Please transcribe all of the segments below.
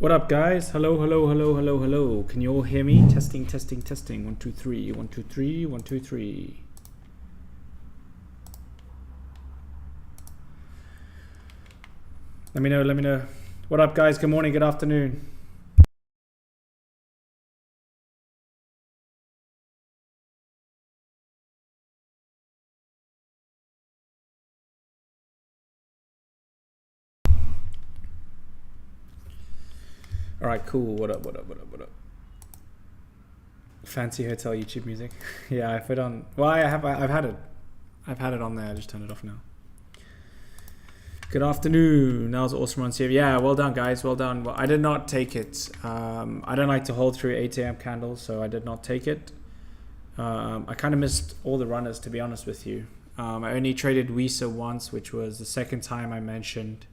What up, guys? Hello, hello, hello, hello, hello. Can you all hear me? Testing, testing, testing. 1, 2, 3. 1, 2, 3. 1, 2, 3. Let me know. Let me know. What up, guys? Good morning. Good afternoon. All right, cool. What up? What up? What up? What up? Fancy hotel YouTube music. Yeah, I put on. Well, I've had it. I've had it on there. I just turned it off now. Good afternoon. That was awesome on CF. Yeah, well done, guys. Well done. Well, I did not take it. I don't like to hold through 8 a.m. candles, so I did not take it. I kind of missed all the runners, to be honest with you. I only traded Visa once, which was the second time I mentioned.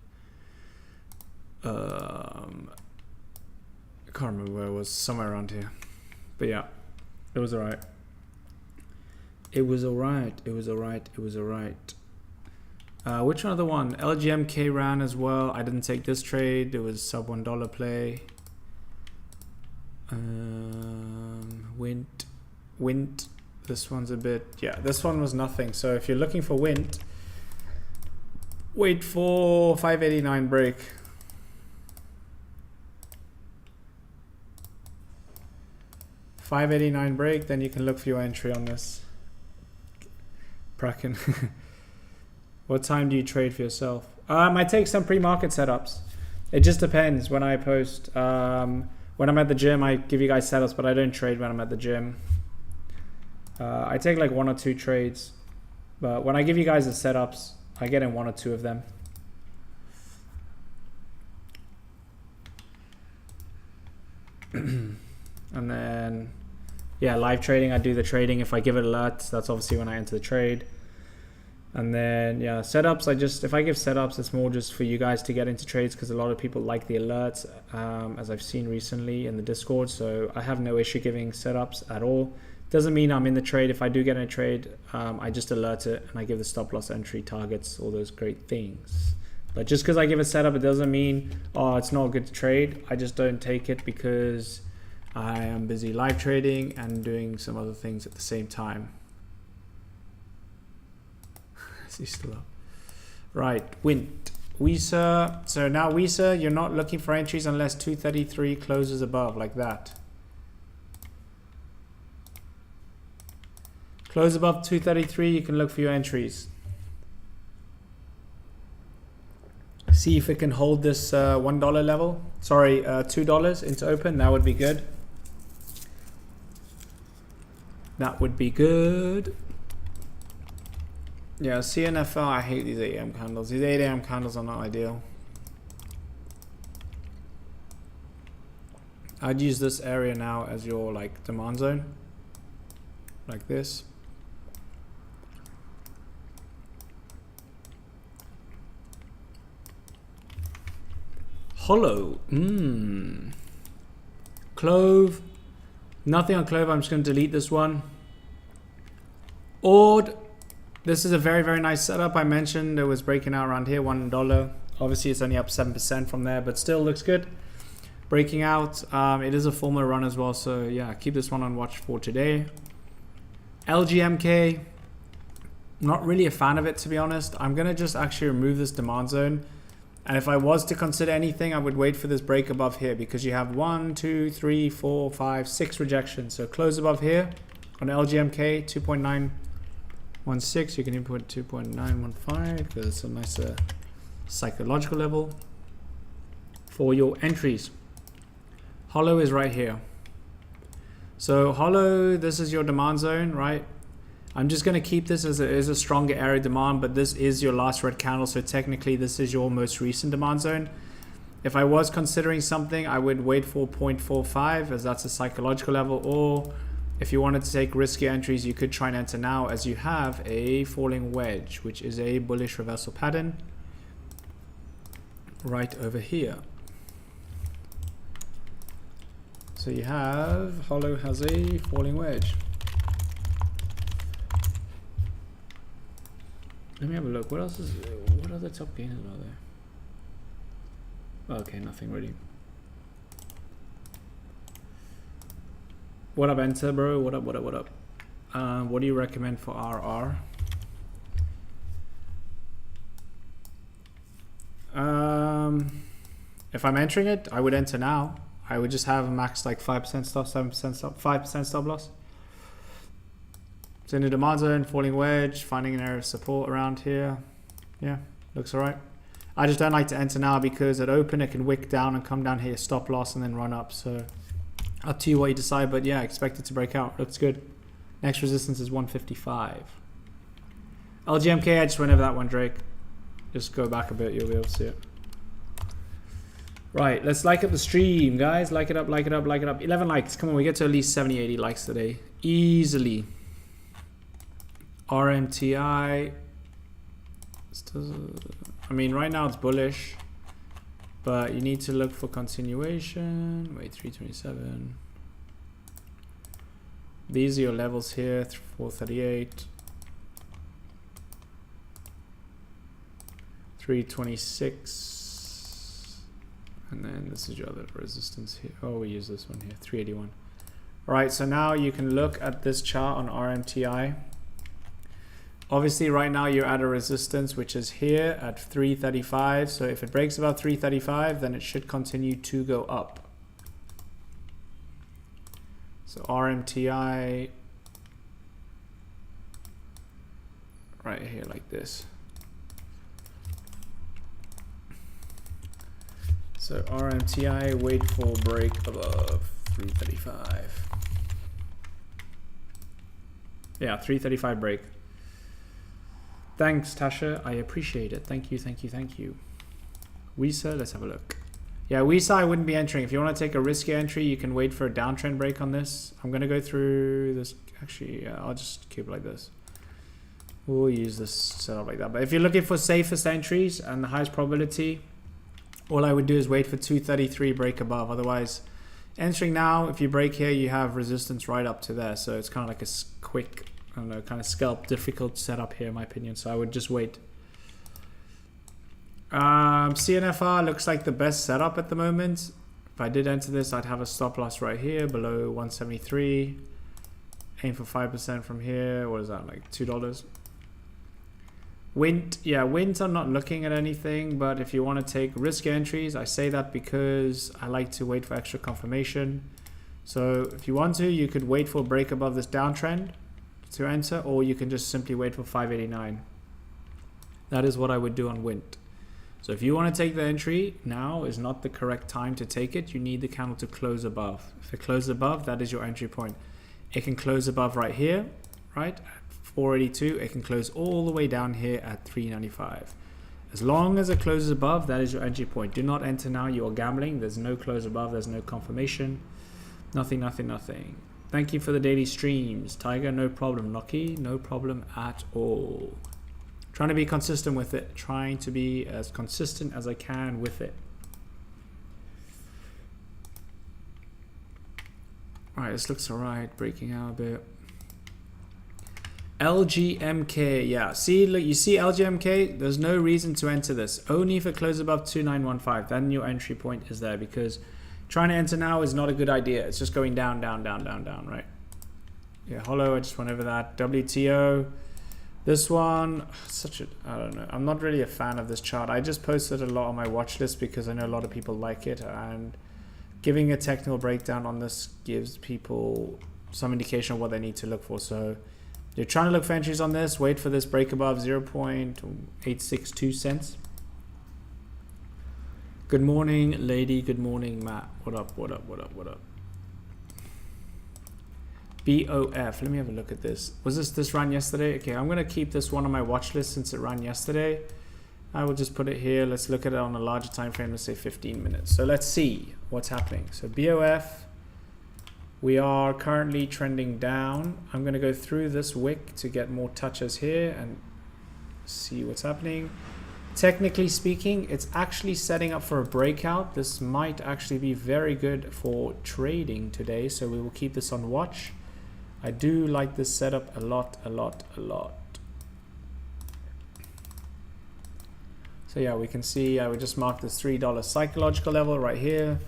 I can't remember where it was, somewhere around here. But yeah, it was alright. It was alright. It was alright. It was alright. Which other one? LGMK ran as well. I didn't take this trade. It was sub $1 play. Wint. This one's a bit, yeah, this one was nothing. So if you're looking for Wint, wait for 589 break. $589 break, then you can look for your entry on this. Bracken. What time do you trade for yourself? I take some pre-market setups. It just depends when I post. When I'm at the gym, I give you guys setups, but I don't trade when I'm at the gym. I take like 1 or 2 trades, but when I give you guys the setups, I get in 1 or 2 of them. And then, yeah, live trading, I do the trading. If I give it alerts, that's obviously when I enter the trade. And then, yeah, setups, if I give setups, it's more just for you guys to get into trades because a lot of people like the alerts, as I've seen recently in the Discord. So I have no issue giving setups at all. Doesn't mean I'm in the trade. If I do get in a trade, I just alert it and I give the stop loss entry targets, all those great things. But just because I give a setup, it doesn't mean, oh, it's not a good trade. I just don't take it because I am busy live trading and doing some other things at the same time. Is he still up? Right, Wint. Visa. So now Visa, you're not looking for entries unless 233 closes above like that. Close above 233, you can look for your entries. See if it can hold this $1 level. Sorry, $2 into open. That would be good. That would be good. Yeah, CNFL, I hate these 8 a.m. candles. These 8 a.m. candles are not ideal. I'd use this area now as your like demand zone. Like this. Hollow. Clove. Nothing on Clove. I'm just going to delete this one. Ord. This is a very, very nice setup. I mentioned it was breaking out around here, $1. Obviously, it's only up 7% from there, but still looks good. Breaking out. It is a formal run as well. So, yeah, keep this one on watch for today. LGMK. Not really a fan of it, to be honest. I'm going to just actually remove this demand zone. And if I was to consider anything, I would wait for this break above here because you have 1, 2, 3, 4, 5, 6 rejections. So close above here on LGMK 2.916. You can input 2.915 because it's a nicer psychological level for your entries. Hollow is right here. So hollow, this is your demand zone, right? I'm just going to keep this as a stronger area demand, but this is your last red candle, so technically this is your most recent demand zone. If I was considering something, I would wait for 0.45 as that's a psychological level, or if you wanted to take riskier entries, you could try and enter now as you have a falling wedge, which is a bullish reversal pattern right over here. So you have, Hollow has a falling wedge. Let me have a look. What else is? What other top gainers are there? Okay, nothing really. What up, Enter, bro? What up, what up, what up? What do you recommend for RR? If I'm entering it, I would enter now. I would just have a max like 5% stop, 7% stop, 5% stop loss. It's in the demand zone, falling wedge, finding an area of support around here. Yeah, looks all right. I just don't like to enter now because at open it can wick down and come down here, stop loss, and then run up. So up to you what you decide, but yeah, expect it to break out. Looks good. Next resistance is 155. LGMK, I just went over that one, Drake. Just go back a bit, you'll be able to see it. Right, let's like up the stream, guys. Like it up, like it up, like it up. 11 likes. Come on, we get to at least 70, 80 likes today. Easily. RMTI. I mean, right now it's bullish, but you need to look for continuation. Wait, 327. These are your levels here, 438. 326. And then this is your other resistance here. Oh, we use this one here, 381. All right, so now you can look at this chart on RMTI. Obviously, right now you're at a resistance, which is here at 335. So if it breaks above 335, then it should continue to go up. So RMTI, right here like this. So RMTI, wait for break above 335. Yeah, 335 break. Thanks, Tasha. I appreciate it. Thank you, thank you, thank you. Weesa, let's have a look. Yeah, Weesa, I wouldn't be entering. If you want to take a risky entry, you can wait for a downtrend break on this. I'm going to go through this. Actually, yeah, I'll just keep it like this. We'll use this setup like that. But if you're looking for safest entries and the highest probability, all I would do is wait for 233 break above. Otherwise, entering now, if you break here, you have resistance right up to there. So it's kind of like a quick, I don't know, kind of scalp, difficult setup here, in my opinion. So I would just wait. CNFR looks like the best setup at the moment. If I did enter this, I'd have a stop loss right here below 173. Aim for 5% from here. What is that, like $2? Wint, yeah, Wint, I'm not looking at anything, but if you want to take risk entries, I say that because I like to wait for extra confirmation. So if you want to, you could wait for a break above this downtrend to enter, or you can just simply wait for 589. That is what I would do on Wint. So if you want to take the entry, now is not the correct time to take it. You need the candle to close above. If it closes above, that is your entry point. It can close above right here, right? 482, it can close all the way down here at 395. As long as it closes above, that is your entry point. Do not enter now, you are gambling. There's no close above, there's no confirmation. Nothing, nothing, nothing. Thank you for the daily streams. Tiger, no problem. Noki, no problem at all. Trying to be consistent with it. Trying to be as consistent as I can with it. All right, this looks all right. Breaking out a bit. LGMK, yeah. See, look, you see LGMK, there's no reason to enter this. Only if it closes above 2915, then your entry point is there, because trying to enter now is not a good idea. It's just going down, down, down, down, down, right? Yeah, hollow, I just went over that. WTO, this one, I don't know. I'm not really a fan of this chart. I just posted a lot on my watch list because I know a lot of people like it, and giving a technical breakdown on this gives people some indication of what they need to look for. So you're trying to look for entries on this, wait for this break above 0.862 cents. Good morning, lady. Good morning, Matt. What up, what up, what up, what up? BOF, let me have a look at this. Was this ran yesterday? Okay, I'm gonna keep this one on my watch list since it ran yesterday. I will just put it here. Let's look at it on a larger time frame, let's say 15 minutes. So let's see what's happening. So BOF, we are currently trending down. I'm going to go through this wick to get more touches here and see what's happening. Technically speaking, it's actually setting up for a breakout. This might actually be very good for trading today, so we will keep this on watch. I do like this setup a lot, a lot, a lot. So yeah, we can see I would just mark this $3 psychological level right here.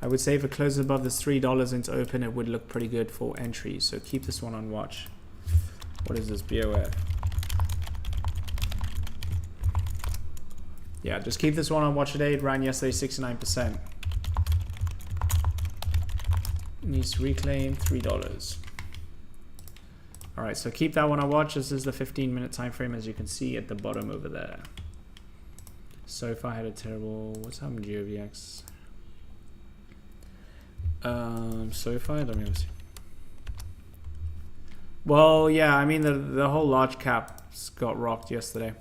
I would say if it closes above this $3 into open, it would look pretty good for entries. So keep this one on watch. What is this BOF? Yeah, just keep this one on watch today. It ran yesterday 69%. Needs to reclaim $3. All right, so keep that one on watch. This is the 15-minute time frame, as you can see at the bottom over there. SoFi had a terrible. What's happened to GOVX? SoFi. Let me see. Well, yeah. I mean, the whole large caps got rocked yesterday.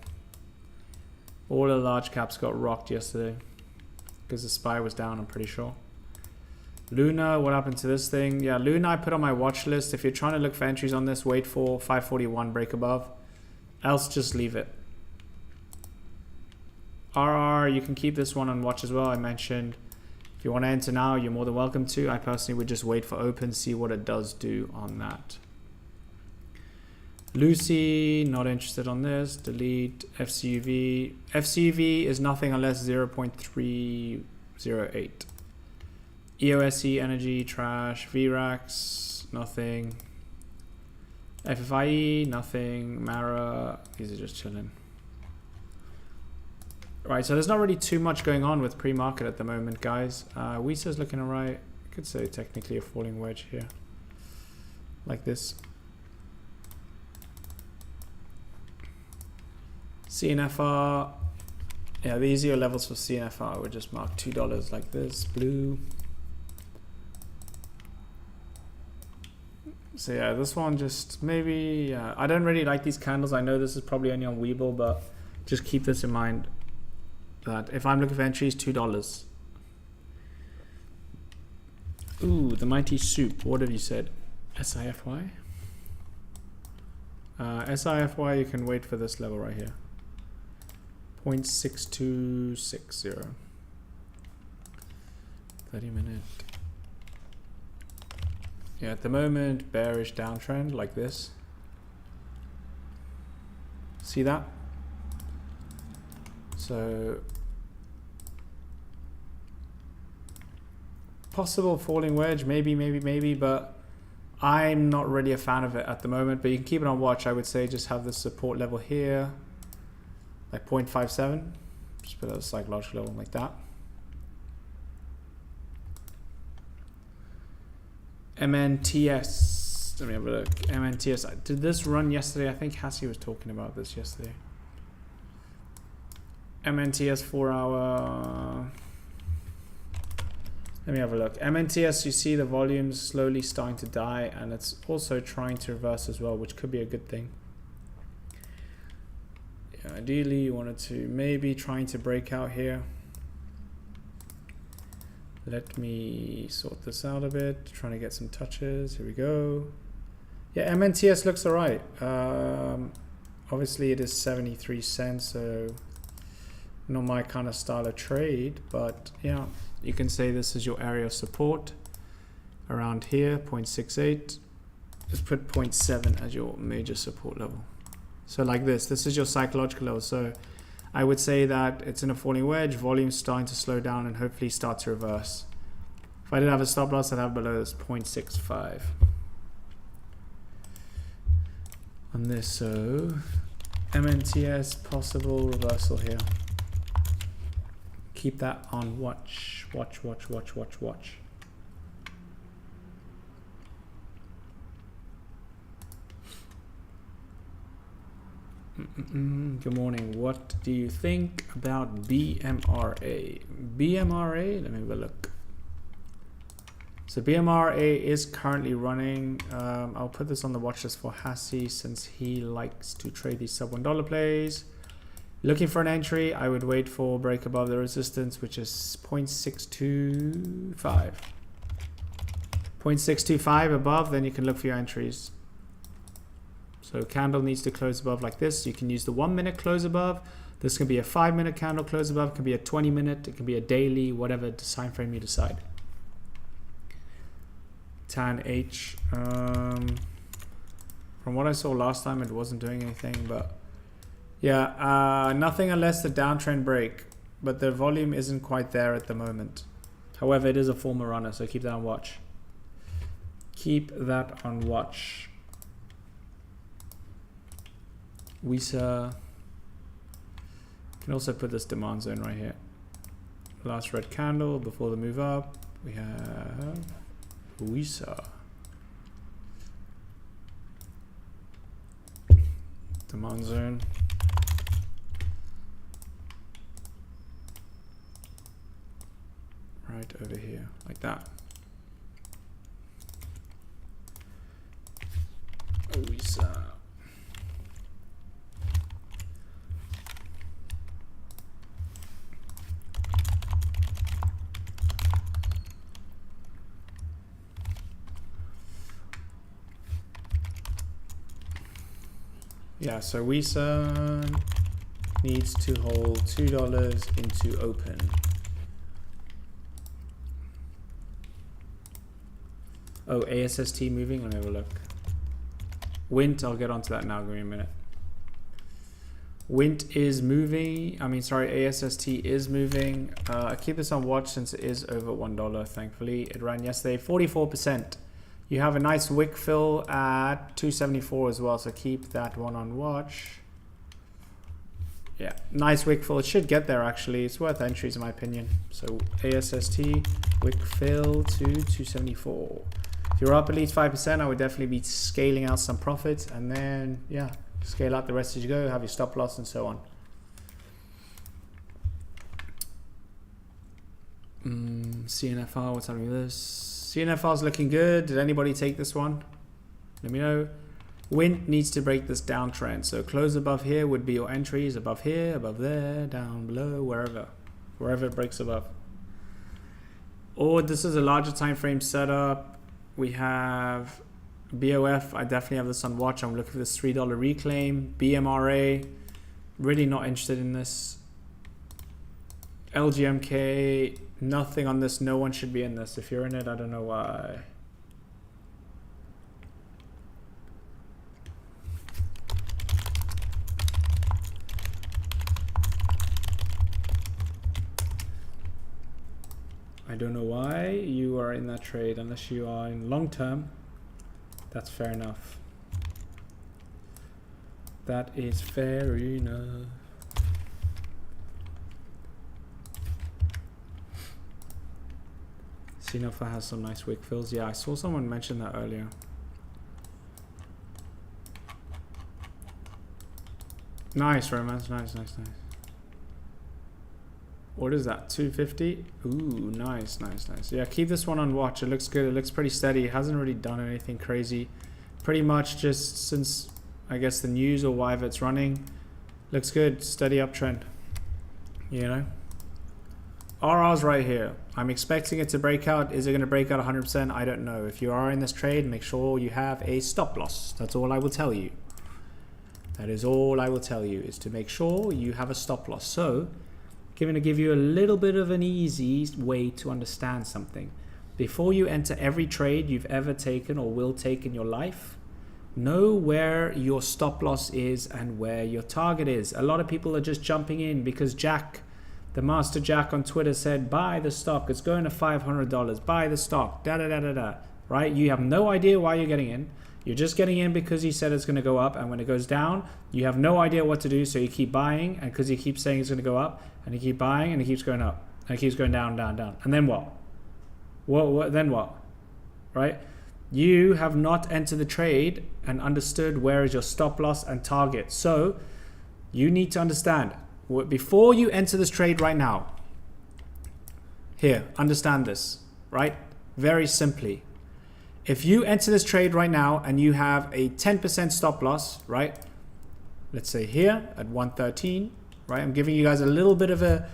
All the large caps got rocked yesterday because the SPY was down. I'm pretty sure. Luna, what happened to this thing? Yeah, Luna I put on my watch list. If you're trying to look for entries on this, wait for 541 break above. Else just leave it. RR, you can keep this one on watch as well. I mentioned if you want to enter now, you're more than welcome to. I personally would just wait for open, see what it does do on that. Lucy, not interested on this. Delete. FCUV. FCUV is nothing unless 0.308. EOSE, energy, trash. VRAX, nothing. FFIE, nothing. Mara, these are just chilling. Right, so there's not really too much going on with pre-market at the moment, guys. WISA's looking alright. I could say technically a falling wedge here. Like this. CNFR. Yeah, the easier levels for CNFR would just mark $2 like this. Blue. So yeah, this one just maybe, I don't really like these candles. I know this is probably only on Webull, but just keep this in mind that if I'm looking for entries, $2. Ooh, the mighty soup. What have you said? SIFY? SIFY, you can wait for this level right here. 0.6260. 30-minute. Yeah, at the moment, bearish downtrend like this. See that? So, possible falling wedge, maybe, but I'm not really a fan of it at the moment, but you can keep it on watch. I would say just have the support level here, like 0.57. Just put a psychological level like that. MNTS, let me have a look. MNTS, did this run yesterday? I think Hassie was talking about this yesterday. MNTS 4 hour. Let me have a look. MNTS, you see the volumes slowly starting to die, and it's also trying to reverse as well, which could be a good thing. Yeah, ideally, you wanted to maybe trying to break out here. Let me sort this out a bit. Trying to get some touches. Here we go. Yeah, MNTS looks alright. Obviously, it is 73 cents, so not my kind of style of trade. But yeah, you can say this is your area of support around here, 0.68. Just put 0.7 as your major support level. So like this is your psychological level. So I would say that it's in a falling wedge, volume's starting to slow down and hopefully start to reverse. If I did have a stop loss, I'd have below this 0.65. On this, so MNTS, possible reversal here. Keep that on watch. Good morning. What do you think about BMRA? BMRA, let me have a look. So BMRA is currently running. I'll put this on the watch list for Hassie since he likes to trade these sub $1 plays. Looking for an entry, I would wait for break above the resistance, which is 0.625. 0.625 above, then you can look for your entries. So candle needs to close above like this. You can use the 1 minute close above. This can be a 5 minute candle close above. It can be a 20 minute. It can be a daily, whatever time frame you decide. Tan H. From what I saw last time, it wasn't doing anything, but yeah, nothing unless the downtrend break. But the volume isn't quite there at the moment. However, it is a former runner, so keep that on watch. Keep that on watch. Visa. Can also put this demand zone right here. Last red candle before the move up. We have Visa. Demand zone. Right over here, like that. Visa. Yeah, so Visa needs to hold $2 into open. Oh, ASST moving. Let me have a look. Wint, I'll get onto that now. Give me a minute. Wint is moving. I mean, sorry, ASST is moving. I keep this on watch since it is over $1. Thankfully, it ran yesterday 44%. You have a nice wick fill at 274 as well, so keep that one on watch. Yeah, nice wick fill. It should get there actually. It's worth entries in my opinion. So ASST wick fill to 274. If you're up at least 5%, I would definitely be scaling out some profits, and then yeah, scale out the rest as you go. Have your stop loss and so on. CNFR, what's happening with this? CNFR is looking good. Did anybody take this one? Let me know. Wint needs to break this downtrend. So close above here would be your entries. Above here, above there, down below, wherever it breaks above. Or this is a larger time frame setup. We have BOF. I definitely have this on watch. I'm looking for this $3 reclaim. BMRA. Really not interested in this. LGMK. Nothing on this. No one should be in this. If you're in it, I don't know why. I don't know why you are in that trade unless you are in long term. That's fair enough. That is fair enough. Sinofa has some nice wick fills. Yeah, I saw someone mention that earlier. Nice, Romance. Nice. What is that? 250? Ooh, nice. Yeah, keep this one on watch. It looks good. It looks pretty steady. It hasn't really done anything crazy. Pretty much just since, I guess, the news or why it's running. Looks good. Steady uptrend. You know? RR's right here. I'm expecting it to break out. Is it going to break out 100%? I don't know. If you are in this trade, make sure you have a stop loss. That's all I will tell you. That is all I will tell you, is to make sure you have a stop loss. So, I'm going to give you a little bit of an easy way to understand something. Before you enter every trade you've ever taken or will take in your life, know where your stop loss is and where your target is. A lot of people are just jumping in because Jack, the Master Jack on Twitter, said, buy the stock. It's going to $500. Buy the stock. Right? You have no idea why you're getting in. You're just getting in because he said it's going to go up, and when it goes down, you have no idea what to do, so you keep buying, and because he keeps saying it's going to go up, and you keep buying, and it keeps going up, and it keeps going down. And then what? Then what? Right? You have not entered the trade and understood where is your stop loss and target. So you need to understand, before you enter this trade right now, here, understand this, right? Very simply. If you enter this trade right now and you have a 10% stop loss, right? Let's say here at 113, right? I'm giving you guys a little bit of a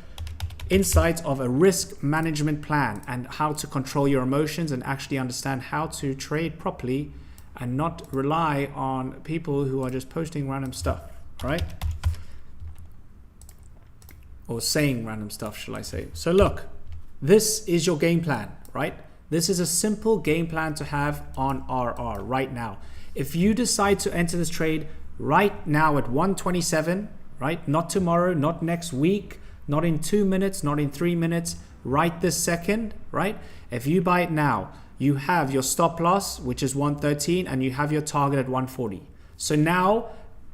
insight of a risk management plan and how to control your emotions and actually understand how to trade properly and not rely on people who are just posting random stuff, right? Or saying random stuff, shall I say. So look, this is your game plan, right? This is a simple game plan to have on RR right now. If you decide to enter this trade right now at 127, right? Not tomorrow, not next week, Not in 2 minutes, not in 3 minutes, right this second, right? If you buy it now, you have your stop loss, which is 113, and you have your target at 140. So now,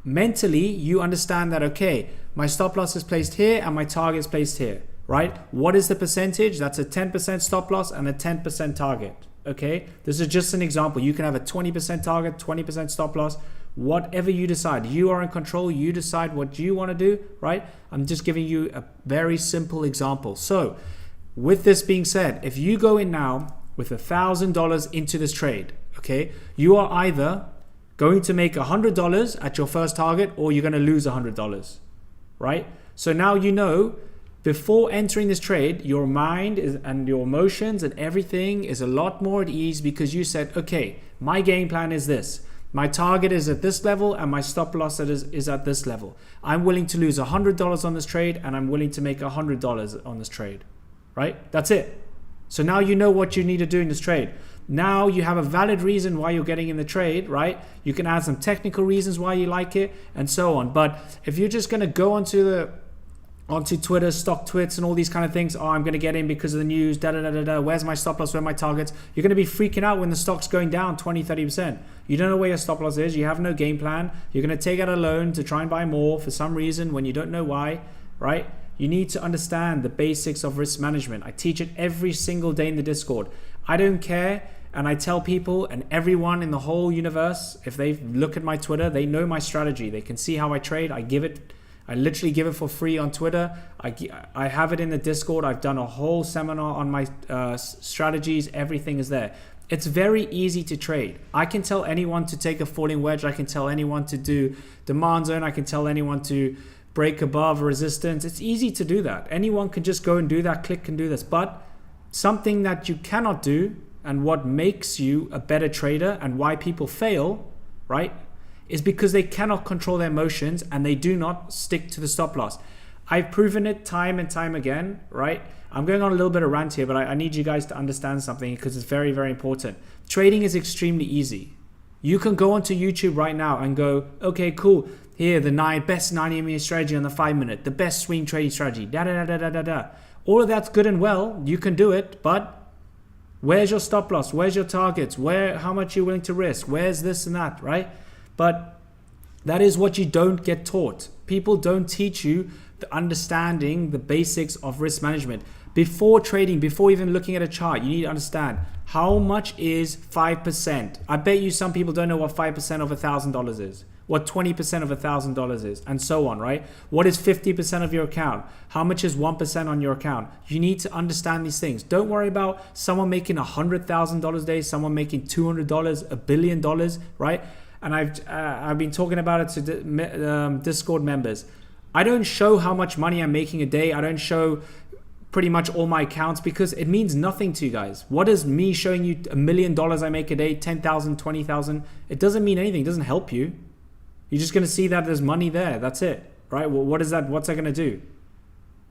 mentally, you understand that, okay, my stop loss is placed here and my target is placed here, right? What is the percentage? That's a 10% stop loss and a 10% target, okay? This is just an example. You can have a 20% target, 20% stop loss, whatever you decide. You are in control. You decide what you want to do, right? I'm just giving you a very simple example. So with this being said, if you go in now with $1,000 into this trade, okay, you are either going to make $100 at your first target or you're going to lose $100, right? So now you know, before entering this trade, your mind is, and your emotions and everything is a lot more at ease because you said, okay, my game plan is this. My target is at this level and my stop loss is at this level. I'm willing to lose $100 on this trade and I'm willing to make $100 on this trade, right? That's it. So now you know what you need to do in this trade. Now you have a valid reason why you're getting in the trade, right? You can add some technical reasons why you like it and so on. But if you're just going to go onto Twitter, stock twits and all these kind of things, oh, I'm going to get in because of the news, where's my stop loss, where are my targets? You're going to be freaking out when the stock's going down 20, 30%. You don't know where your stop loss is. You have no game plan. You're going to take out a loan to try and buy more for some reason when you don't know why, right? You need to understand the basics of risk management. I teach it every single day in the Discord. I don't care. And I tell people and everyone in the whole universe, if they look at my Twitter, they know my strategy. They can see how I trade. I literally give it for free on Twitter. I have it in the Discord. I've done a whole seminar on my strategies. Everything is there. It's very easy to trade. I can tell anyone to take a falling wedge. I can tell anyone to do demand zone. I can tell anyone to break above resistance. It's easy to do that. Anyone can just go and do that, click and do this. But something that you cannot do, and what makes you a better trader and why people fail, right, is because they cannot control their emotions and they do not stick to the stop loss. I've proven it time and time again, right? I'm going on a little bit of rant here, but I need you guys to understand something because it's very, very important. Trading is extremely easy. You can go onto YouTube right now and go, okay, cool. Here, the best 90-minute strategy on the 5-minute, the best swing trading strategy, All of that's good and well. You can do it, but where's your stop loss? Where's your targets? How much you're willing to risk? Where's this and that, right? But that is what you don't get taught. People don't teach you the understanding the basics of risk management. Before trading, before even looking at a chart, you need to understand how much is 5%. I bet you some people don't know what 5% of $1,000 is, what 20% of $1,000 is, and so on, right? What is 50% of your account? How much is 1% on your account? You need to understand these things. Don't worry about someone making $100,000 a day, someone making $200, $1 billion, right? And I've been talking about it to Discord members. I don't show how much money I'm making a day. I don't show pretty much all my accounts because it means nothing to you guys. What is me showing you $1 million I make a day, 10,000, 20,000? It doesn't mean anything. It doesn't help you. You're just going to see that there's money there. That's it, right? Well, what is that? What's that going to do,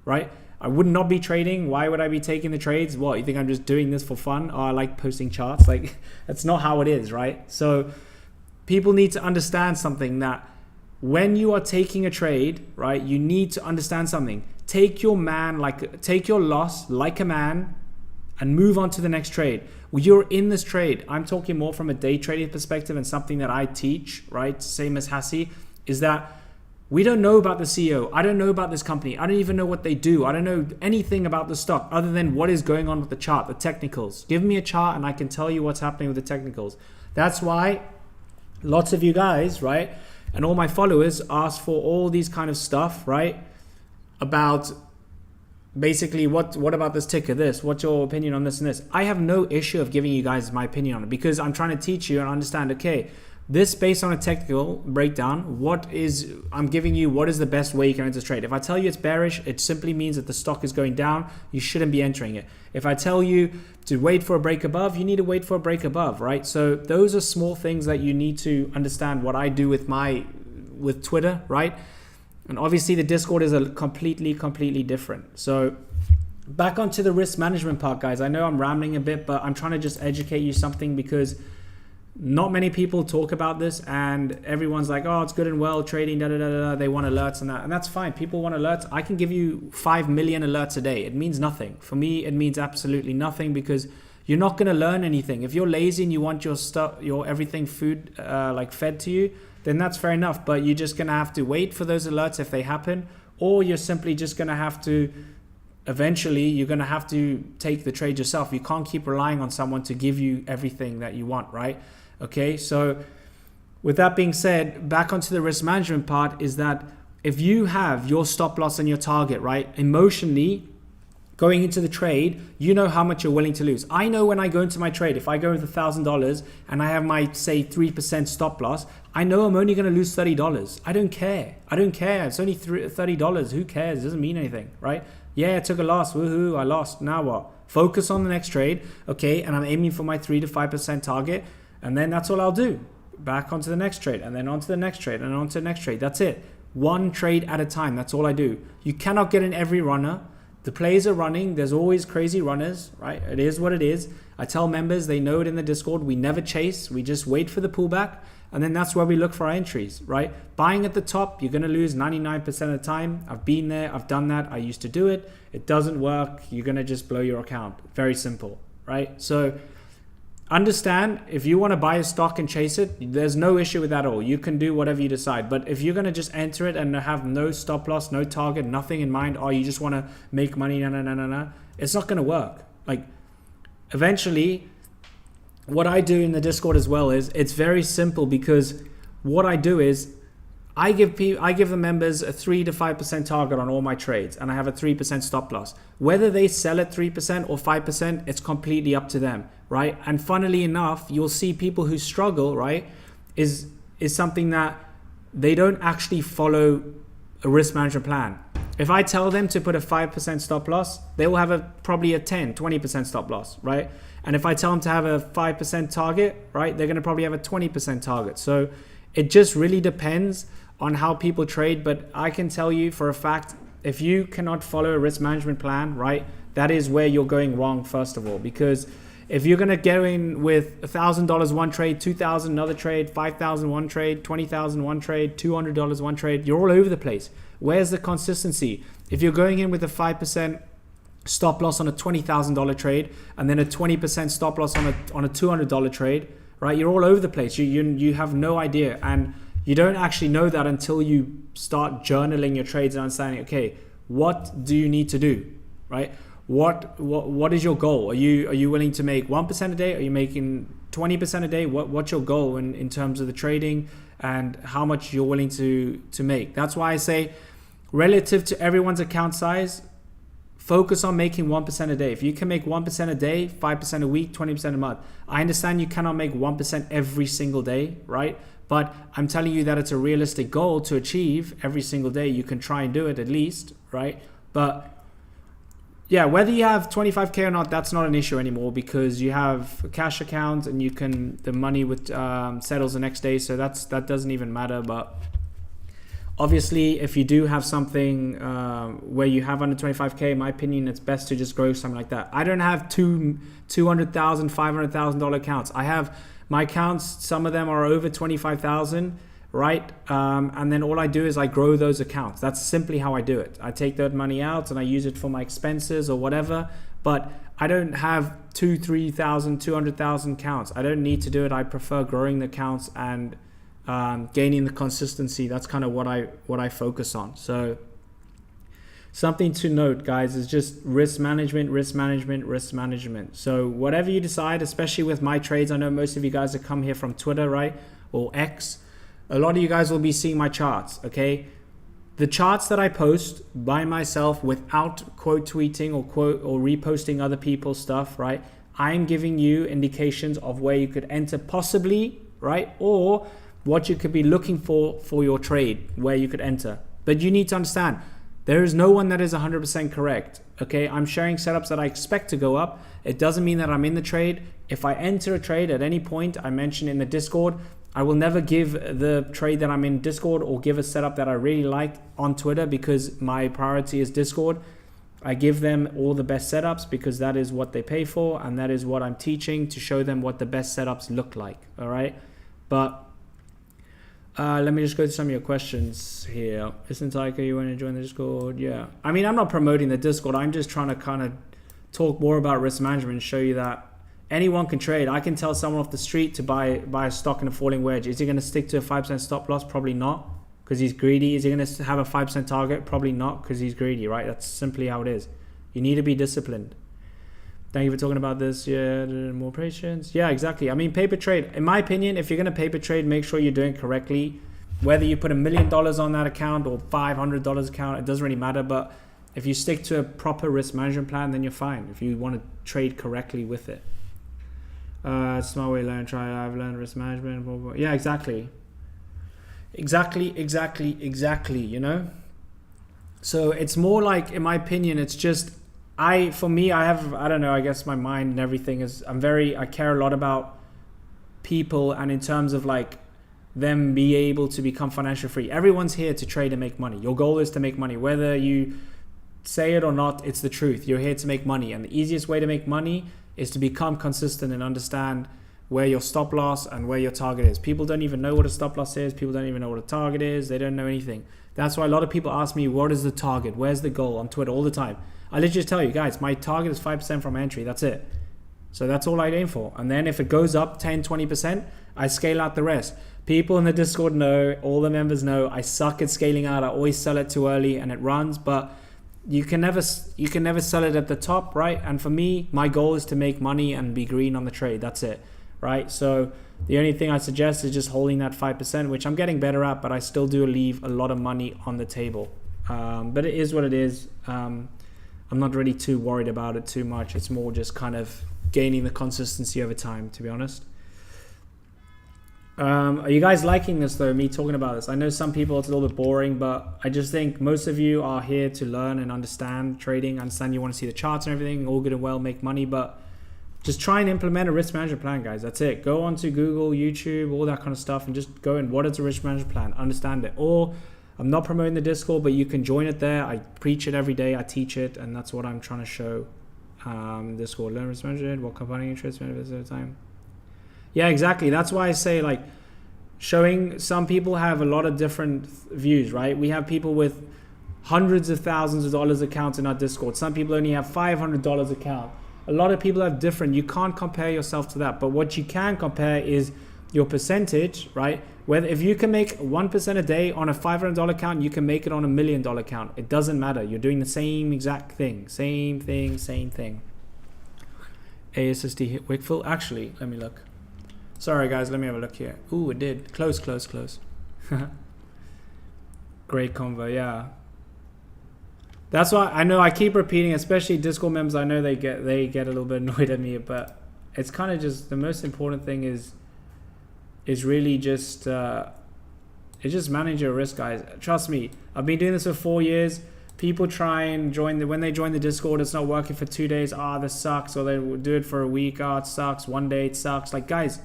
right? I would not be trading. Why would I be taking the trades? What, you think I'm just doing this for fun? Oh, I like posting charts. Like, that's not how it is, right? So people need to understand something, that when you are taking a trade, right, you need to understand something. Take your loss like a man and move on to the next trade. When you're in this trade, I'm talking more from a day trading perspective, and something that I teach, right, same as Hassie, is that we don't know about the CEO. I don't know about this company. I don't even know what they do. I don't know anything about the stock other than what is going on with the chart, the technicals. Give me a chart and I can tell you what's happening with the technicals. That's why lots of you guys, right, and all my followers ask for all these kind of stuff, right, about basically what about this ticker, this, what's your opinion on this and this. I have no issue of giving you guys my opinion on it because I'm trying to teach you and understand, okay, this based on a technical breakdown, I'm giving you what is the best way you can enter this trade. If I tell you it's bearish, it simply means that the stock is going down. You shouldn't be entering it. If I tell you to wait for a break above, you need to wait for a break above, right? So those are small things that you need to understand. What I do with Twitter, right? And obviously the Discord is a completely different. So back onto the risk management part, guys. I know I'm rambling a bit, but I'm trying to just educate you something because not many people talk about this, and everyone's like, oh, it's good and well, trading, da da da da. They want alerts and that's fine. People want alerts. I can give you 5 million alerts a day. It means nothing. For me, it means absolutely nothing, because you're not going to learn anything. If you're lazy and you want your stuff, your everything food like fed to you, then that's fair enough. But you're just going to have to wait for those alerts if they happen, or you're simply just going to have to, eventually you're going to have to take the trade yourself. You can't keep relying on someone to give you everything that you want, right? Okay, so with that being said, back onto the risk management part, is that if you have your stop loss and your target, right, emotionally going into the trade, you know how much you're willing to lose. I know when I go into my trade, if I go with $1,000 and I have my, say, 3% stop loss, I know I'm only going to lose $30. I don't care. It's only $30. Who cares? It doesn't mean anything, right? Yeah, I took a loss. Woohoo, I lost. Now what? Focus on the next trade, okay? And I'm aiming for my 3 to 5% target. And then that's all I'll do. Back onto the next trade, and then onto the next trade, and onto the next trade. That's it. One trade at a time. That's all I do. You cannot get in every runner. The plays are running. There's always crazy runners, right? It is what it is. I tell members, they know it in the Discord. We never chase. We just wait for the pullback. And then that's where we look for our entries, right? Buying at the top, you're going to lose 99% of the time. I've been there. I've done that. I used to do it. It doesn't work. You're going to just blow your account. Very simple, right? So understand, if you want to buy a stock and chase it, there's no issue with that at all. You can do whatever you decide. But if you're going to just enter it and have no stop loss, no target, nothing in mind, or you just want to make money, no, it's not going to work. Like, eventually, what I do in the Discord as well is, it's very simple, because what I do is I give the members a 3 to 5% target on all my trades, and I have a 3% stop loss. Whether they sell at 3% or 5%, it's completely up to them, right? And funnily enough, you'll see people who struggle, right, is something that they don't actually follow a risk management plan. If I tell them to put a 5% stop loss, they will have probably a 10, 20% stop loss, right? And if I tell them to have a 5% target, right, they're going to probably have a 20% target. So it just really depends on how people trade. But I can tell you for a fact, if you cannot follow a risk management plan, right, that is where you're going wrong, first of all. Because if you're going to go in with $1,000 one trade, $2,000 another trade, $5,000 one trade, $20,000 one trade, $200 one trade, you're all over the place. Where's the consistency? If you're going in with a 5% stop loss on a $20,000 trade, and then a 20% stop loss on a $200 trade, right, you're all over the place. You have no idea. And you don't actually know that until you start journaling your trades and understanding, okay, what do you need to do, right? What is your goal? Are you willing to make 1% a day? Are you making 20% a day? What's your goal in terms of the trading, and how much you're willing to make? That's why I say, relative to everyone's account size, focus on making 1% a day. If you can make 1% a day, 5% a week, 20% a month. I understand you cannot make 1% every single day, right? But I'm telling you that it's a realistic goal to achieve every single day. You can try and do it at least, right? But yeah, whether you have 25K or not, that's not an issue anymore, because you have a cash account and the money settles the next day. So that doesn't even matter. But obviously, if you do have something where you have under 25K, in my opinion, it's best to just grow something like that. I don't have $200,000, $500,000 accounts. I have my accounts, some of them are over 25,000, right? And then all I do is I grow those accounts. That's simply how I do it. I take that money out and I use it for my expenses or whatever, but I don't have 2,000, 3,000, 200,000 accounts. I don't need to do it. I prefer growing the accounts and gaining the consistency. That's kind of what I focus on. So something to note, guys, is just risk management. So whatever you decide, especially with my trades, I know most of you guys that come here from Twitter, right, or X, a lot of you guys will be seeing my charts, okay? The charts that I post by myself without quote tweeting or reposting other people's stuff, right, I'm giving you indications of where you could enter possibly, right, or what you could be looking for your trade, where you could enter. But you need to understand, there is no one that is 100% correct, okay? I'm sharing setups that I expect to go up. It doesn't mean that I'm in the trade. If I enter a trade at any point, I mentioned in the Discord, I will never give the trade that I'm in Discord or give a setup that I really like on Twitter, because my priority is Discord. I give them all the best setups because that is what they pay for, and that is what I'm teaching, to show them what the best setups look like. All right, but let me just go to some of your questions here. Isn't Taika, you want to join the Discord? Yeah, I mean, I'm not promoting the Discord. I'm just trying to kind of talk more about risk management and show you that anyone can trade. I can tell someone off the street to buy a stock in a falling wedge. Is he going to stick to a 5% stop loss? Probably not, because he's greedy. Is he going to have a 5% target? Probably not, because he's greedy, right? That's simply how it is. You need to be disciplined. Thank you for talking about this. Yeah, more patience. Yeah, exactly. I mean, paper trade, in my opinion, if you're going to paper trade, make sure you're doing it correctly. Whether you put $1 million on that account or $500 account, it doesn't really matter. But if you stick to a proper risk management plan, then you're fine. If you want to trade correctly with it. Smart way to learn, I've learned risk management. Blah, blah. Yeah, exactly. Exactly, you know? So it's more like, in my opinion, it's just, I don't know, I guess my mind and everything is, I care a lot about people, and in terms of like them be able to become financial free. Everyone's here to trade and make money. Your goal is to make money. Whether you say it or not, it's the truth. You're here to make money. And the easiest way to make money is to become consistent and understand where your stop loss and where your target is. People don't even know what a stop loss is. People don't even know what a target is. They don't know anything. That's why a lot of people ask me, what is the target? Where's the goal? On Twitter all the time. I literally just tell you, guys, my target is 5% from entry. That's it. So that's all I aim for. And then if it goes up 10, 20%, I scale out the rest. People in the Discord know, all the members know, I suck at scaling out. I always sell it too early and it runs, but you can never sell it at the top, right? And for me, my goal is to make money and be green on the trade. That's it, right? So the only thing I suggest is just holding that 5%, which I'm getting better at, but I still do leave a lot of money on the table. But it is what it is. I'm not really too worried about it too much. It's more just kind of gaining the consistency over time, to be honest. Are you guys liking this though, me talking about this? I know some people it's a little bit boring, but I just think most of you are here to learn and understand trading. Understand you want to see the charts and everything, all good and well, make money, but just try and implement a risk management plan, guys. That's it. Go onto Google, YouTube, all that kind of stuff, and just go in. What is a risk management plan? Understand it. Or I'm not promoting the Discord, but you can join it there. I preach it every day. I teach it, and that's what I'm trying to show. Discord, learn risk management, what compounding interest benefits at a time. Yeah, exactly. That's why I say, like, showing some people have a lot of different views, right? We have people with hundreds of thousands of dollars accounts in our Discord. Some people only have $500 account. A lot of people have different. You can't compare yourself to that. But what you can compare is your percentage, right? Whether if you can make 1% a day on a $500 account, you can make it on a $1 million account. It doesn't matter. You're doing the same exact thing. Same thing. ASSD hit Wickfield. Actually, let me look. Sorry guys, let me have a look here. Ooh, it did. Close. Great convo, yeah. That's why I know I keep repeating, especially Discord members. I know they get a little bit annoyed at me, but it's kind of just the most important thing is really just it's just manage your risk, guys. Trust me, I've been doing this for 4 years. People try and when they join the Discord, it's not working for 2 days. This sucks. Or they do it for a week. It sucks. 1 day it sucks. Like, guys,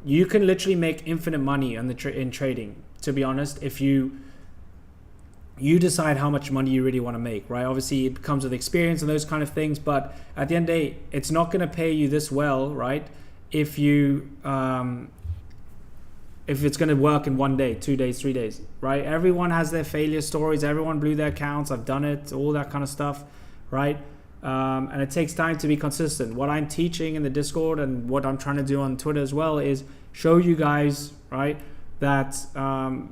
you can literally make infinite money in trading, to be honest, if you decide how much money you really want to make, right? Obviously, it comes with experience and those kind of things, but at the end of the day, it's not going to pay you this well, right? If you if it's going to work in 1 day, 2 days, 3 days, right? Everyone has their failure stories. Everyone blew their accounts. I've done it, all that kind of stuff, right? And it takes time to be consistent. What I'm teaching in the Discord and what I'm trying to do on Twitter as well is show you guys, right, that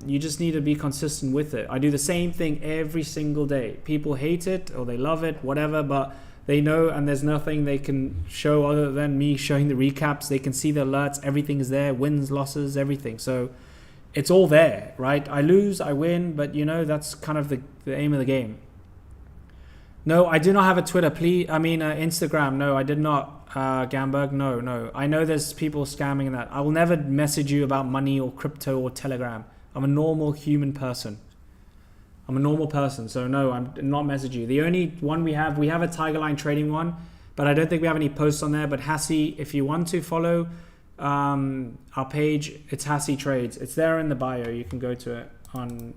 you just need to be consistent with it. I do the same thing every single day. People hate it or they love it, whatever, but they know, and there's nothing they can show other than me showing the recaps. They can see the alerts. Everything is there, wins, losses, everything. So it's all there, right? I lose, I win, but that's kind of the aim of the game. No, I do not have a Twitter. Instagram. No, I did not. Gamberg. No. I know there's people scamming that. I will never message you about money or crypto or Telegram. I'm a normal human person. So no, I'm not messaging you. The only one we have a Tiger Line trading one, but I don't think we have any posts on there. But Hassie, if you want to follow our page, it's Hassie Trades. It's there in the bio. You can go to it on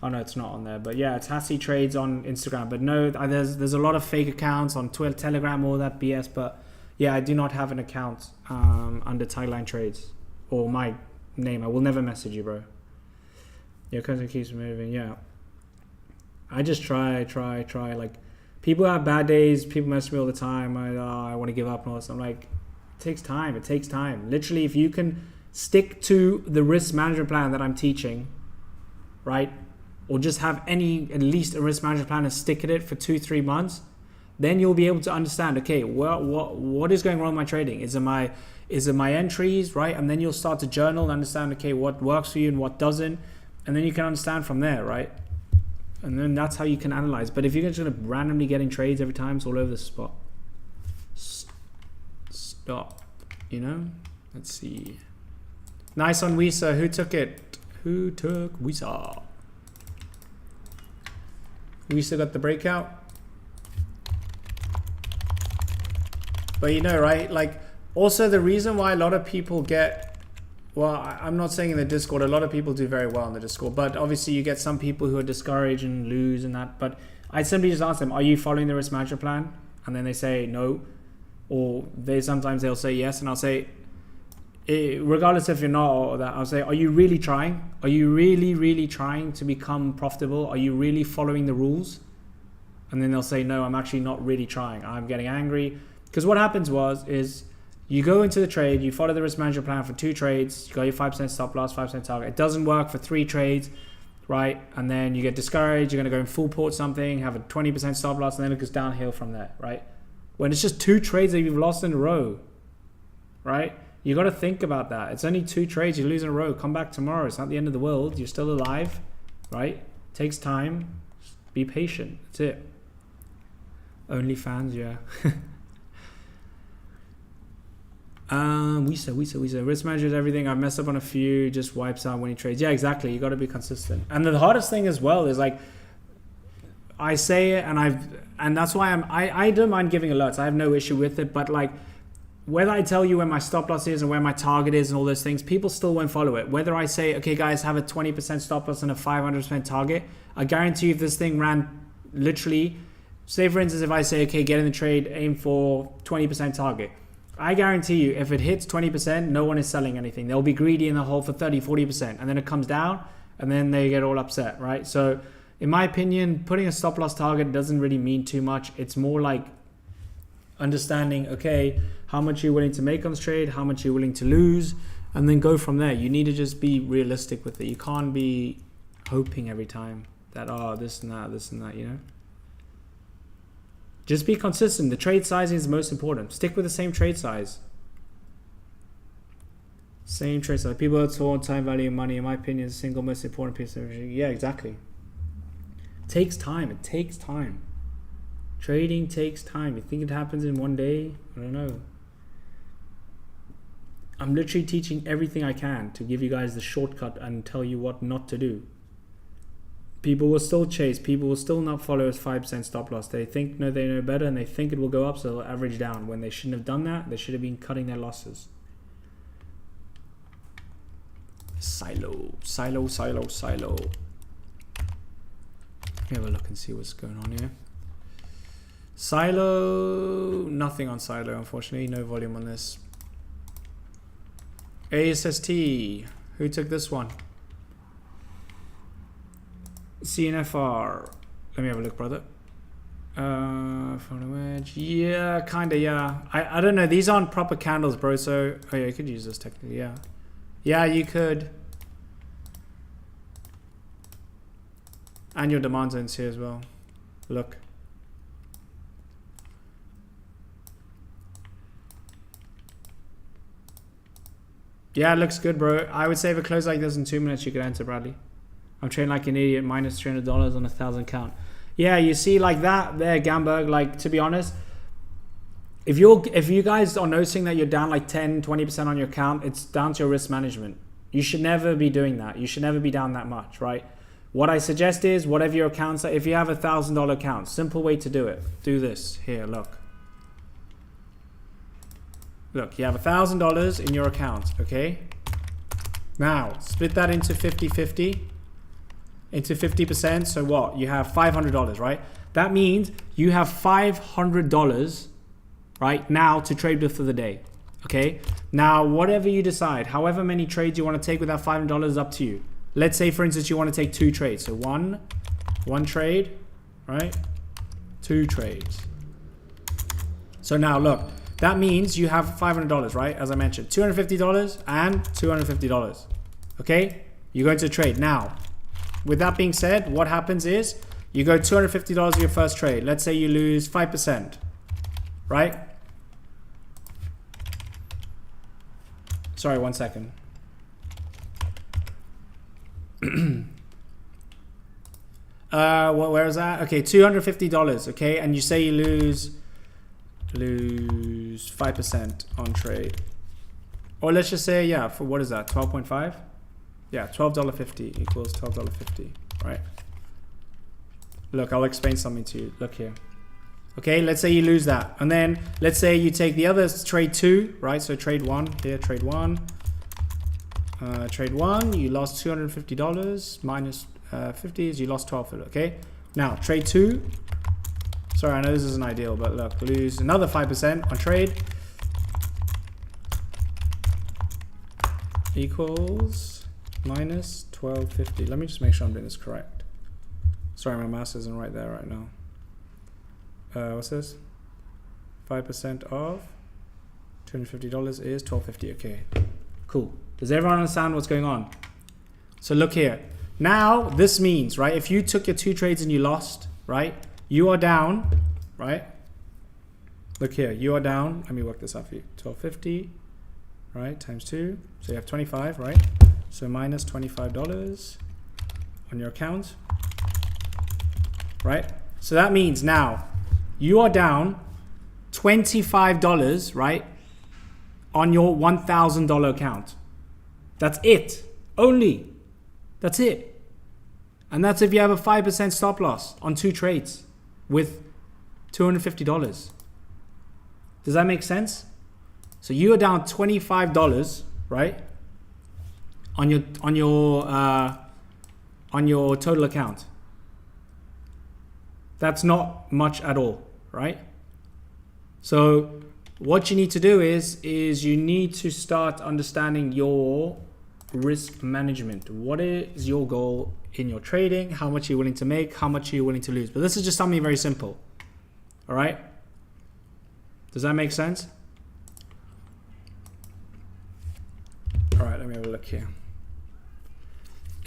Oh no, it's not on there. But yeah, it's Hassie Trades on Instagram. But no, there's a lot of fake accounts on Twitter, Telegram, all that BS. But yeah, I do not have an account under Tagline Trades or my name. I will never message you, bro. Your cousin keeps moving. Yeah, I just try. Like, people have bad days. People mess with me all the time. I want to give up and all this. I'm like, it takes time. It takes time. Literally, if you can stick to the risk management plan that I'm teaching, right? Or just have at least a risk management plan and stick at it for 2-3 months, then you'll be able to understand, okay, well, what is going wrong with my trading? Is it my entries, right? And then you'll start to journal and understand, okay, what works for you and what doesn't. And then you can understand from there, right? And then that's how you can analyze. But if you're just going to randomly getting trades every time, it's all over the spot. Stop, you know? Let's see. Nice on Wisa. Who took it? Who took Wisa? Wisa got the breakout. But you know, right? Like, also the reason why a lot of people get, well, I'm not saying in the Discord, a lot of people do very well in the Discord, but obviously you get some people who are discouraged and lose and that. But I simply just ask them, are you following the risk management plan? And then they say no. Or sometimes they'll say yes, and I'll say, regardless if you're not or that, I'll say, are you really trying? Are you really trying to become profitable? Are you really following the rules? And then they'll say, no, I'm actually not really trying. I'm getting angry. Because what happens is you go into the trade, you follow the risk management plan for 2 trades, you got your 5% stop loss, 5% target. It doesn't work for 3 trades, right? And then you get discouraged, you're going to go and full port something, have a 20% stop loss, and then it goes downhill from there, right? When it's just 2 trades that you've lost in a row, right? You got to think about that. It's only 2 trades you lose in a row. Come back tomorrow. It's not the end of the world. You're still alive, right? Takes time. Just be patient. That's it. OnlyFans, yeah. Wisa. Risk managers, everything. I've messed up on a few. Just wipes out winning trades. Yeah, exactly. You got to be consistent. And the hardest thing as well is, like, I say it, and that's why I don't mind giving alerts. I have no issue with it. But like, whether I tell you where my stop loss is and where my target is and all those things, people still won't follow it. Whether I say, okay, guys, have a 20% stop loss and a 500% target, I guarantee you if this thing ran literally, say for instance, if I say, okay, get in the trade, aim for 20% target. I guarantee you if it hits 20%, no one is selling anything. They'll be greedy in the hole for 30, 40%. And then it comes down and then they get all upset, right? So in my opinion, putting a stop loss target doesn't really mean too much. It's more like understanding, okay, how much you're willing to make on this trade, how much you're willing to lose, and then go from there. You need to just be realistic with it. You can't be hoping every time that, oh, this and that, you know? Just be consistent. The trade sizing is the most important. Stick with the same trade size. Same trade size. People are taught time, value, and money. In my opinion, is the single most important piece of everything. Yeah, exactly. It takes time. It takes time. Trading takes time. You think it happens in one day? I don't know. I'm literally teaching everything I can to give you guys the shortcut and tell you what not to do. People will still chase. People will still not follow as 5% stop loss. They think they know better and they think it will go up, so they'll average down. When they shouldn't have done that, they should have been cutting their losses. Silo. Let me have a look and see what's going on here. Silo, nothing on Silo, unfortunately. No volume on this. ASST, who took this one? CNFR, let me have a look, brother. From the wedge, yeah, kinda, yeah. I don't know, these aren't proper candles, bro, so, oh yeah, you could use this technically, yeah. Yeah, you could. And your demand zones here as well. Look. Yeah, it looks good, bro. I would say if it closed like this in 2 minutes, you could enter, Bradley. I'm trading like an idiot, minus $300 on 1,000 count. Yeah, you see like that there, Gamberg, like, to be honest, if you guys are noticing that you're down like 10, 20% on your account, it's down to your risk management. You should never be doing that. You should never be down that much, right? What I suggest is, whatever your accounts are, if you have $1,000 account, simple way to do it. Do this. Here, look. Look, you have $1,000 in your account, okay? Now, split that into 50-50. into 50%. So what? You have $500, right? That means you have $500 right now to trade with for the day. Okay, now whatever you decide, however many trades you want to take with that $500 is up to you. Let's say for instance you want to take 2 trades. So one trade, right? 2 trades. So now look, that means you have $500, right? As I mentioned, $250 and $250. Okay, you're going to trade. Now, with that being said, what happens is you go $250 of your first trade. Let's say you lose 5%, right? Sorry, 1 second. Where is that? Okay, $250. Okay, and you say you lose 5% on trade, or let's just say, yeah, for what is that? 12.5. Yeah, $12.50 equals $12.50, right? Look, I'll explain something to you. Look here. Okay, let's say you lose that, and then let's say you take the other trade 2, right? So trade 1 here, trade 1, you lost $250 minus 50 is you lost 12. Okay, now trade 2. Sorry, I know this isn't ideal, but look, lose another 5% on trade equals minus 12.50. Let me just make sure I'm doing this correct. Sorry, my mouse isn't right there right now. What's this? 5% of $250 is $12.50. Okay, cool. Does everyone understand what's going on? So look here. Now this means, right, if you took your 2 trades and you lost, right, you are down, right? Look here, you are down. Let me work this out for you. $12.50, right, times 2. So you have 25, right? So minus $25 on your account, right? So that means now you are down $25, right, on your $1,000 account. That's it. Only. That's it. And that's if you have a 5% stop loss on 2 trades with $250. Does that make sense? So you are down $25, right, on your total account. That's not much at all, right? So what you need to do is you need to start understanding your risk management. What is your goal in your trading? How much are you willing to make? How much are you willing to lose? But this is just something very simple. All right? Does that make sense? All right, let me have a look here.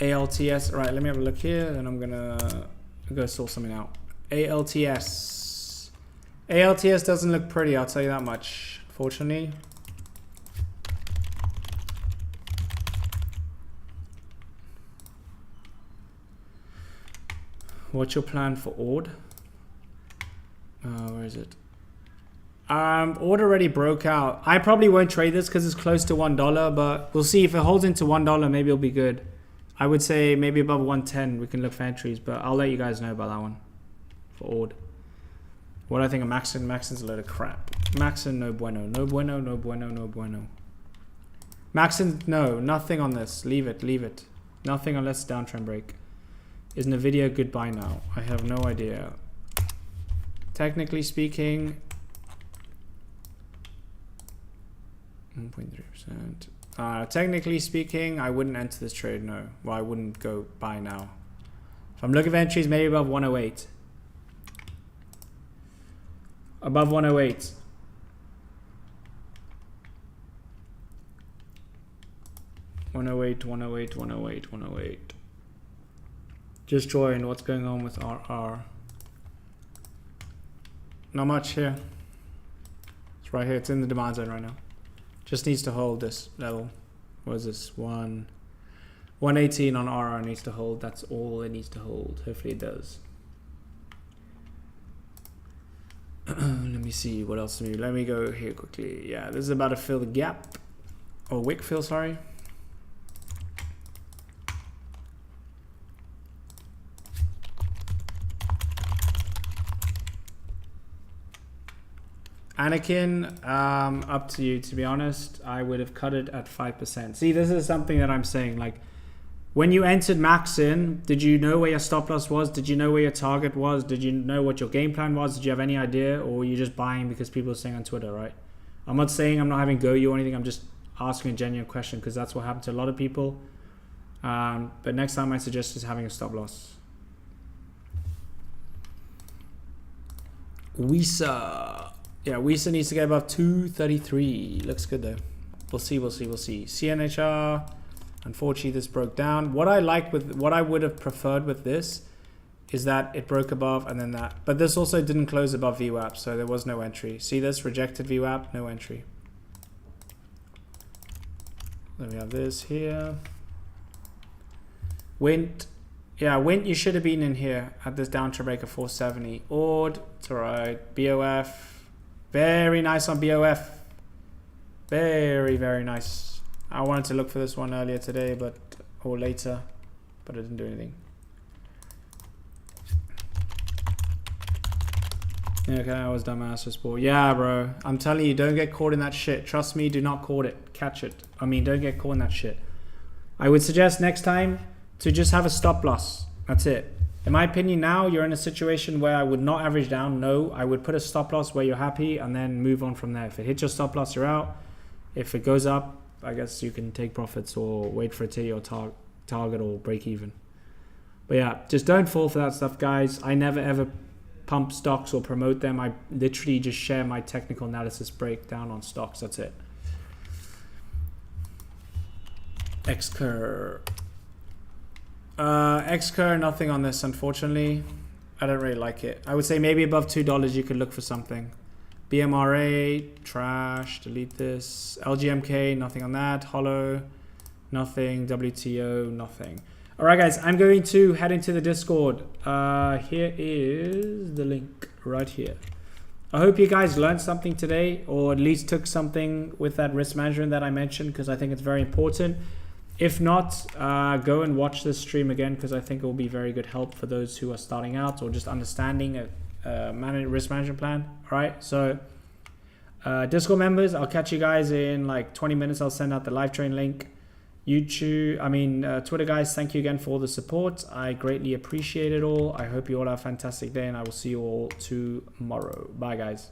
ALTS. All right, let me have a look here. Then I'm gonna sort something out. ALTS. ALTS doesn't look pretty, I'll tell you that much, fortunately. What's your plan for ORD? Where is it? ORD already broke out. I probably won't trade this because it's close to $1, but we'll see if it holds into $1. Maybe it'll be good. I would say maybe above 110 we can look for entries, but I'll let you guys know about that one for ORD. What do I think of Maxon? Maxon's a load of crap. Maxon, no bueno. No bueno, no bueno, no bueno. Maxon, no, nothing on this. Leave it, leave it. Nothing unless downtrend break. Is Nvidia goodbye now? I have no idea. Technically speaking, 1.3%. Technically speaking, I wouldn't enter this trade, no. Well, I wouldn't go buy now. If I'm looking for entries, maybe above 108. Above 108. $108. Just join. What's going on with RR? Not much here. It's right here. It's in the demand zone right now. Just needs to hold this level. What is this? 118 on RR needs to hold. That's all it needs to hold. Hopefully it does. Let me see what else to do. Let me go here quickly. Yeah, this is about to fill the gap. Or wick fill, sorry. Anakin, up to you. To be honest, I would have cut it at 5%. See, this is something that I'm saying. Like, when you entered max in, did you know where your stop loss was? Did you know where your target was? Did you know what your game plan was? Did you have any idea? Or were you just buying because people are saying on Twitter, right? I'm not saying I'm not having go you or anything. I'm just asking a genuine question because that's what happened to a lot of people. But next time I suggest is having a stop loss. Wisa. Yeah, Wisa needs to get above 233. Looks good though. We'll see. CNHR. Unfortunately, this broke down. What I would have preferred with this is that it broke above and then that. But this also didn't close above VWAP, so there was no entry. See this? Rejected VWAP, no entry. Then we have this here. Wint. Yeah, Wint, you should have been in here at this down to break of 470. Ord, it's alright. BOF. Very nice on BOF. Very, very nice. I wanted to look for this one earlier today, or later, but I didn't do anything. Yeah, okay, I was dumbass for sport. Yeah, bro. I'm telling you, don't get caught in that shit. Trust me, do not caught it. Catch it. I mean, don't get caught in that shit. I would suggest next time to just have a stop loss. That's it. In my opinion now, you're in a situation where I would not average down. No, I would put a stop loss where you're happy and then move on from there. If it hits your stop loss, you're out. If it goes up, I guess you can take profits or wait for it to hit your target or break even. But yeah, just don't fall for that stuff, guys. I never ever pump stocks or promote them. I literally just share my technical analysis breakdown on stocks. That's it. Xcur. Xcur, nothing on this, unfortunately. I don't really like it. I would say maybe above $2 you could look for something. BMRA, trash, delete this. LGMK, nothing on that. Hollow, nothing. WTO, nothing. All right, guys, I'm going to head into the Discord. Here is the link right here. I hope you guys learned something today, or at least took something with that risk management that I mentioned, because I think it's very important. If not, go and watch this stream again, because I think it will be very good help for those who are starting out or just understanding a risk management plan. All right, so Discord members, I'll catch you guys in like 20 minutes. I'll send out the live train link. Twitter guys, thank you again for all the support. I greatly appreciate it all. I hope you all have a fantastic day, and I will see you all tomorrow. Bye, guys.